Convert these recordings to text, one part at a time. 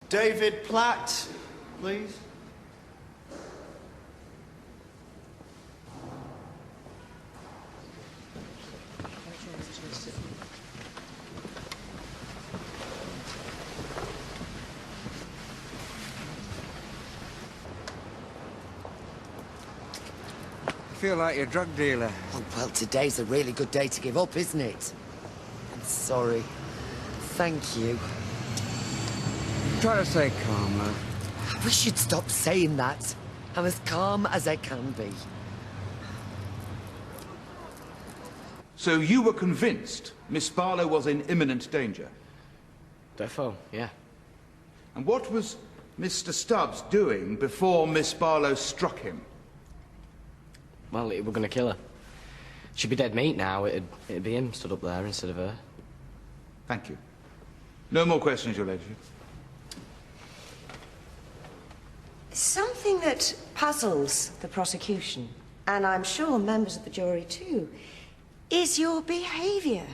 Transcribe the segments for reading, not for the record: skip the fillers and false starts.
David Platt, please. I feel like you're a drug dealer. Oh, well, today's a really good day to give up, isn't it? I'm sorry. Thank you. Try to stay calm, man. I wish you'd stop saying that. I'm as calm as I can be. So you were convinced Miss Barlow was in imminent danger? Defo, yeah. And what was Mr. Stubbs doing before Miss Barlow struck him? Well, we were gonna kill her. She'd be dead meat now. It'd be him stood up there instead of her. Thank you. No more questions, Your Ladyship. Something that puzzles the prosecution, and I'm sure members of the jury too, is your behaviour.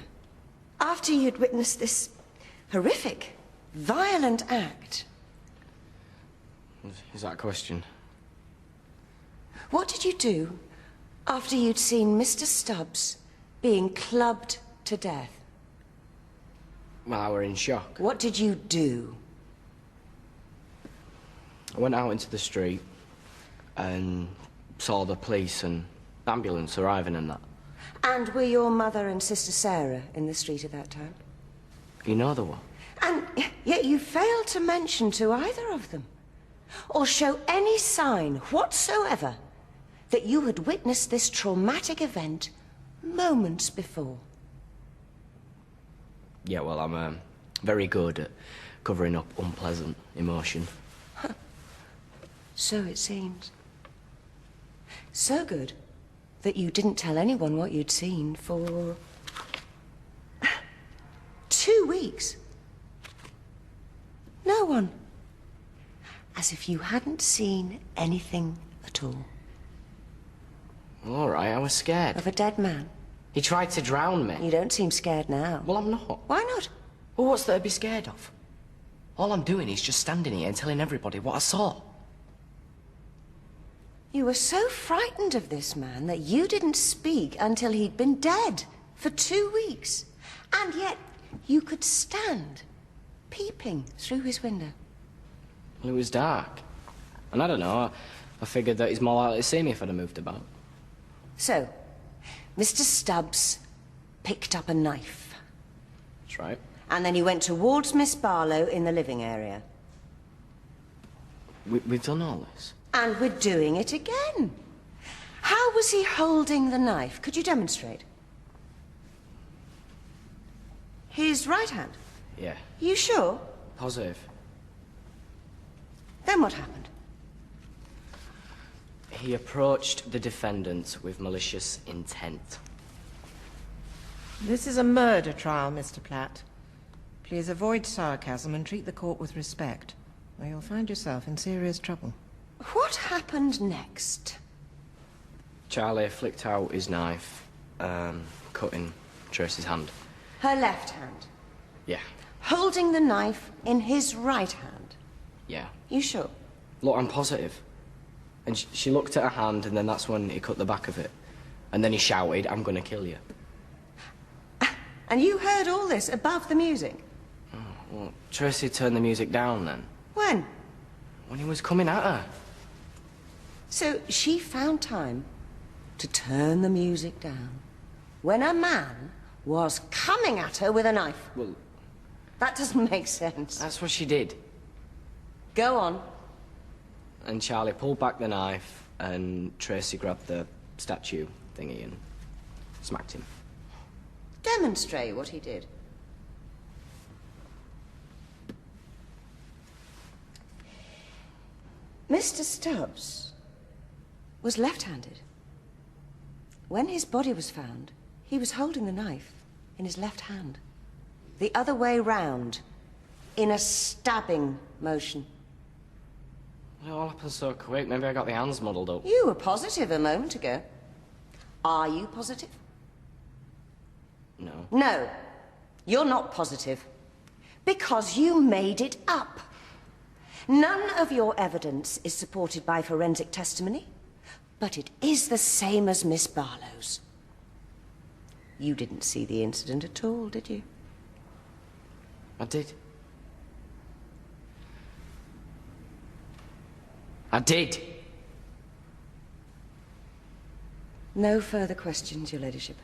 After you'd witnessed this horrific, violent act. Is that a question? What did you do after you'd seen Mr. Stubbs being clubbed to death? Well, I were in shock. What did you do? I went out into the street and saw the police and ambulance arriving and that. And were your mother and sister Sarah in the street at that time? You know the one? And yet you failed to mention to either of them, or show any sign whatsoever that you had witnessed this traumatic event moments before. Yeah, well, I'm very good at covering up unpleasant emotion. So it seems. So good that you didn't tell anyone what you'd seen for 2 weeks. No one. As if you hadn't seen anything at all. All right, I was scared. Of a dead man? He tried to drown me. You don't seem scared now. Well, I'm not. Why not? Well, what's there to be scared of? All I'm doing is just standing here and telling everybody what I saw. You were so frightened of this man that you didn't speak until he'd been dead for 2 weeks. And yet you could stand peeping through his window. Well, it was dark. And I don't know, I figured that he's more likely to see me if I'd have moved about. So, Mr. Stubbs picked up a knife. That's right. And then he went towards Miss Barlow in the living area. We've done all this? And we're doing it again. How was he holding the knife? Could you demonstrate? His right hand? Yeah. You sure? Positive. Then what happened? He approached the defendant with malicious intent. This is a murder trial, Mr. Platt. Please avoid sarcasm and treat the court with respect, or you'll find yourself in serious trouble. What happened next? Charlie flicked out his knife, cutting Tracy's hand. Her left hand? Yeah. Holding the knife in his right hand? Yeah. You sure? Look, I'm positive. And she looked at her hand, and then that's when he cut the back of it. And then he shouted, "I'm gonna kill you." And you heard all this above the music? Oh, well, Tracy turned the music down then. When? When he was coming at her. So she found time to turn the music down when a man was coming at her with a knife. Well, that doesn't make sense. That's what she did. Go on. And Charlie pulled back the knife, and Tracy grabbed the statue thingy and smacked him. Demonstrate what he did. Mr. Stubbs was left-handed. When his body was found, he was holding the knife in his left hand. The other way round, in a stabbing motion. It all happened so quick, maybe I got the hands muddled up. You were positive a moment ago. Are you positive? No. No, you're not positive. Because you made it up. None of your evidence is supported by forensic testimony, but it is the same as Miss Barlow's. You didn't see the incident at all, did you? I did. I did. No further questions, Your Ladyship.